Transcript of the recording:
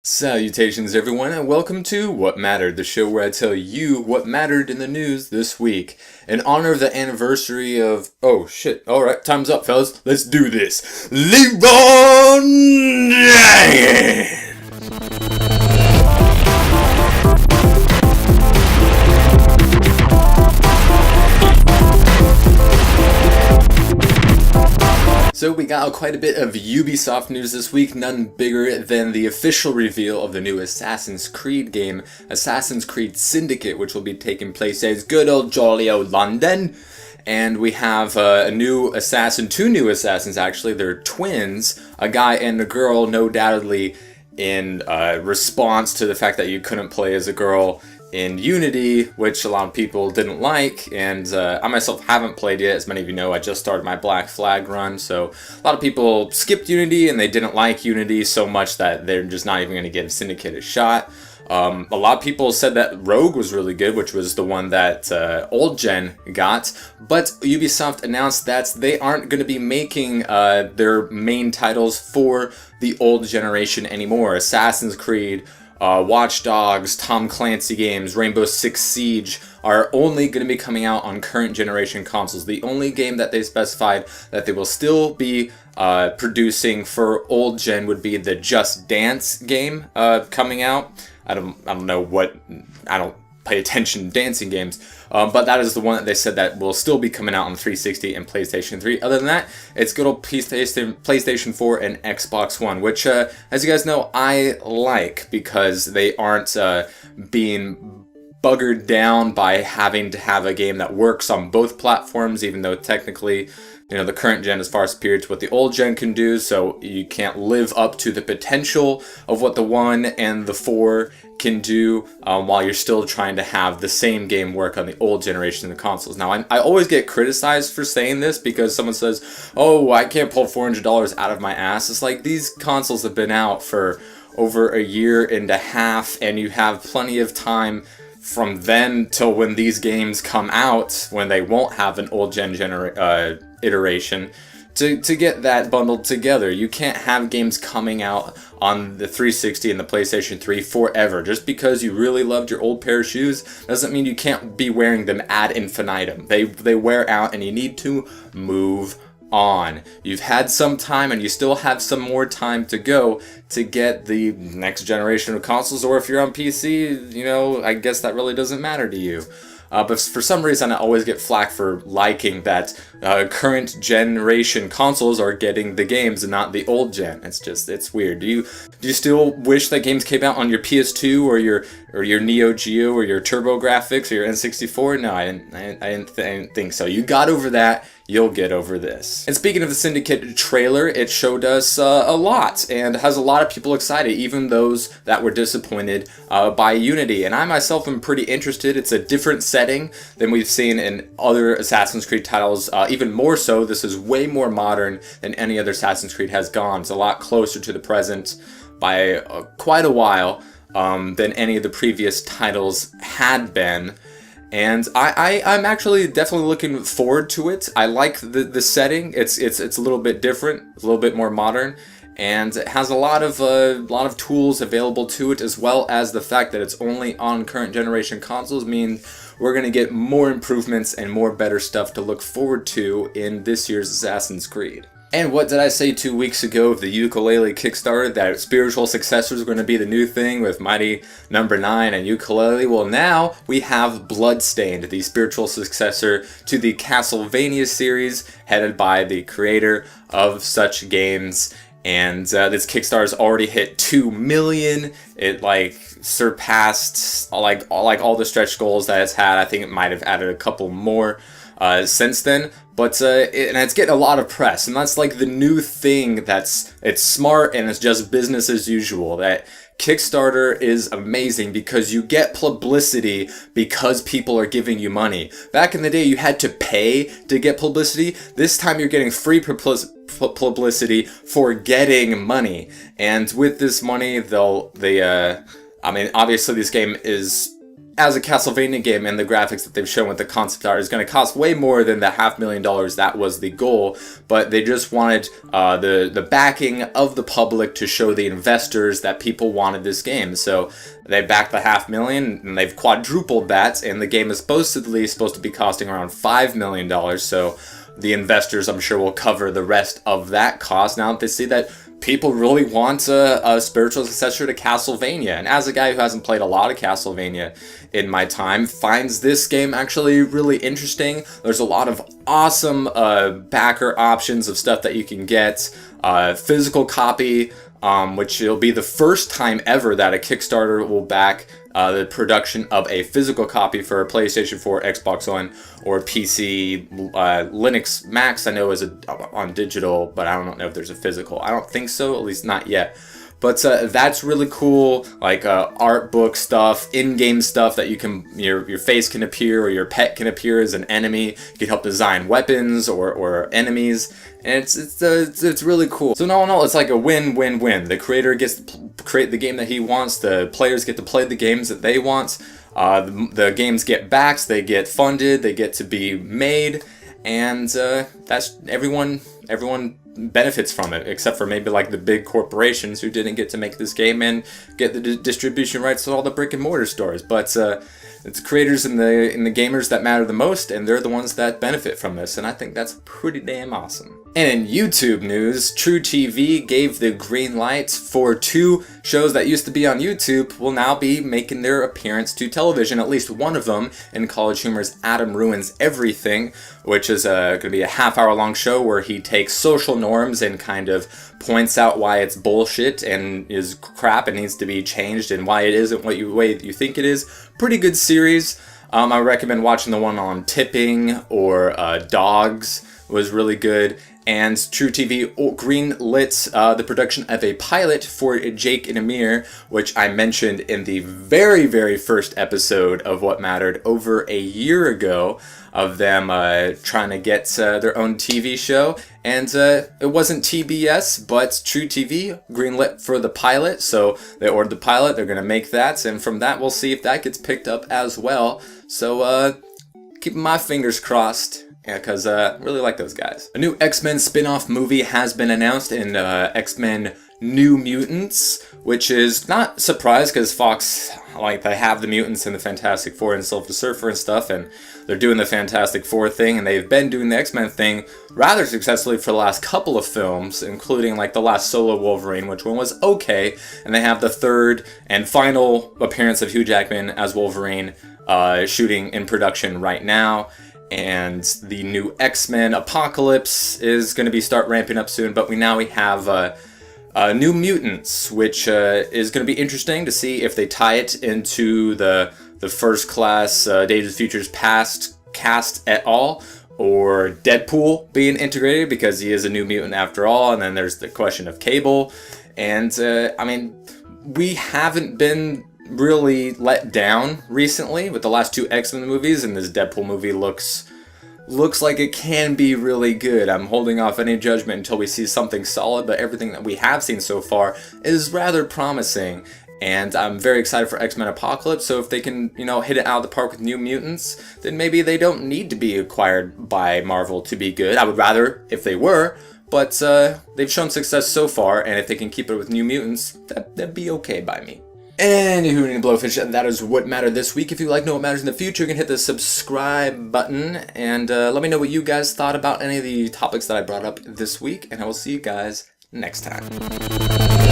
Salutations everyone and welcome to What Mattered, the show where I tell you what mattered in the news this week. In honor of the anniversary of... Oh shit, alright, time's up fellas, let's do this. LeBron James! So we got quite a bit of Ubisoft news this week, none bigger than the official reveal of the new Assassin's Creed game, Assassin's Creed Syndicate, which will be taking place as good old jolly old London. And we have a new assassin, two new assassins actually, they're twins, a guy and a girl, no doubtedly in response to the fact that you couldn't play as a girl in Unity, which a lot of people didn't like, and I myself haven't played yet. As many of you know, I just started my Black Flag run, so a lot of people skipped Unity and they didn't like Unity so much that they're just not even going to give Syndicate a shot. A lot of people said that Rogue was really good, which was the one that old gen got, but Ubisoft announced that they aren't going to be making their main titles for the old generation anymore. Assassin's Creed, Watch Dogs, Tom Clancy games, Rainbow Six Siege are only going to be coming out on current generation consoles. The only game that they specified that they will still be producing for old gen would be the Just Dance game coming out. I don't know what, I don't pay attention to dancing games, but that is the one that they said that will still be coming out on 360 and PlayStation 3. Other than that, it's good old PlayStation 4 and Xbox One, which, as you guys know, I like because they aren't being buggered down by having to have a game that works on both platforms, even though technically, you know, the current gen is far superior to what the old gen can do, so you can't live up to the potential of what the 1 and the 4 can do while you're still trying to have the same game work on the old generation of the consoles. Now, I always get criticized for saying this because someone says, oh, I can't pull $400 out of my ass. It's like, these consoles have been out for over a year and a half, and you have plenty of time from then till when these games come out, when they won't have an old gen iteration, to get that bundled together. You can't have games coming out on the 360 and the PlayStation 3 forever. Just because you really loved your old pair of shoes doesn't mean you can't be wearing them ad infinitum. They wear out and you need to move on. You've had some time and you still have some more time to go to get the next generation of consoles, or if you're on PC, you know, I guess that really doesn't matter to you. But for some reason, I always get flack for liking that current generation consoles are getting the games and not the old gen. It's weird. Do you still wish that games came out on your PS2 or your Neo Geo or your TurboGrafx or your N64? No, I didn't think so. You got over that. You'll get over this. And speaking of the Syndicate trailer, it showed us a lot and has a lot of people excited, even those that were disappointed by Unity. And I myself am pretty interested. It's a different setting than we've seen in other Assassin's Creed titles. Even more so, this is way more modern than any other Assassin's Creed has gone. It's a lot closer to the present by quite a while than any of the previous titles had been. And I'm actually definitely looking forward to it. I like the setting. It's a little bit different, a little bit more modern, and it has a lot of tools available to it, as well as the fact that it's only on current generation consoles mean we're gonna get more improvements and more better stuff to look forward to in this year's Assassin's Creed. And what did I say 2 weeks ago of the ukulele Kickstarter, that spiritual successors are going to be the new thing with Mighty Number 9 and ukulele? Well, now we have Bloodstained, the spiritual successor to the Castlevania series, headed by the creator of such games. And this Kickstarter's already hit 2 million. It surpassed all the stretch goals that it's had. I think it might have added a couple more since then, but and it's getting a lot of press, and that's like the new thing. It's smart and it's just business as usual. That Kickstarter is amazing because you get publicity because people are giving you money. Back in the day, you had to pay to get publicity. This time, you're getting free publicity for getting money, and with this money, I mean, obviously, this game is as a Castlevania game, and the graphics that they've shown with the concept art is going to cost way more than the $500,000 that was the goal, but they just wanted the backing of the public to show the investors that people wanted this game. So they backed the $500,000, and they've quadrupled that, and the game is supposedly supposed to be costing around $5 million, so the investors, I'm sure, will cover the rest of that cost now that they see that people really want a spiritual successor to Castlevania. And as a guy who hasn't played a lot of Castlevania in my time, finds this game actually really interesting. There's a lot of awesome backer options of stuff that you can get. Physical copy, which will be the first time ever that a Kickstarter will back the production of a physical copy for a PlayStation 4, Xbox One, or PC. Linux Max I know is on digital, but I don't know if there's a physical. I don't think so, at least not yet. But that's really cool, like art book stuff, in-game stuff that you can, your face can appear, or your pet can appear as an enemy. You can help design weapons or enemies, and it's really cool. So all in all, it's like a win-win-win. The creator gets to create the game that he wants. The players get to play the games that they want. The games get backs, they get funded, they get to be made, and that's everyone benefits from it, except for maybe like the big corporations who didn't get to make this game and get the distribution rights to all the brick and mortar stores. But it's creators and the gamers that matter the most, and they're the ones that benefit from this, and I think that's pretty damn awesome. And in YouTube news, truTV gave the green light for 2 shows that used to be on YouTube will now be making their appearance to television, at least one of them, in College Humor's Adam Ruins Everything, which is going to be a half-hour long show where he takes social norms and kind of points out why it's bullshit and is crap and needs to be changed, and why it isn't what way that you think it is. Pretty good series. I recommend watching the one on tipping or dogs. Was really good. And truTV greenlit the production of a pilot for Jake and Amir, which I mentioned in the very, very first episode of What Mattered over a year ago, of them trying to get their own TV show. And it wasn't TBS, but truTV greenlit for the pilot. So they ordered the pilot, they're going to make that, and from that we'll see if that gets picked up as well. So keeping my fingers crossed. Yeah, because I really like those guys. A new X-Men spin-off movie has been announced in X-Men New Mutants, which is not a surprise because Fox, like, they have the Mutants and the Fantastic Four and Silver Surfer and stuff, and they're doing the Fantastic Four thing, and they've been doing the X-Men thing rather successfully for the last couple of films, including like the last solo Wolverine, which one was okay, and they have the third and final appearance of Hugh Jackman as Wolverine shooting in production right now. And the new X-Men Apocalypse is going to be start ramping up soon, but we have New Mutants, which is going to be interesting to see if they tie it into the First Class Days of Futures Past cast at all, or Deadpool being integrated because he is a New Mutant after all. And then there's the question of Cable, and I mean, we haven't been really let down recently with the last 2 X-Men movies, and this Deadpool movie looks like it can be really good. I'm holding off any judgment until we see something solid, but everything that we have seen so far is rather promising, and I'm very excited for X-Men Apocalypse. So if they can, hit it out of the park with New Mutants, then maybe they don't need to be acquired by Marvel to be good. I would rather if they were, but they've shown success so far, and if they can keep it with New Mutants, that'd be okay by me. Anywho, and Blowfish, that is what mattered this week. If you like to know what matters in the future, you can hit the subscribe button, and let me know what you guys thought about any of the topics that I brought up this week, and I will see you guys next time.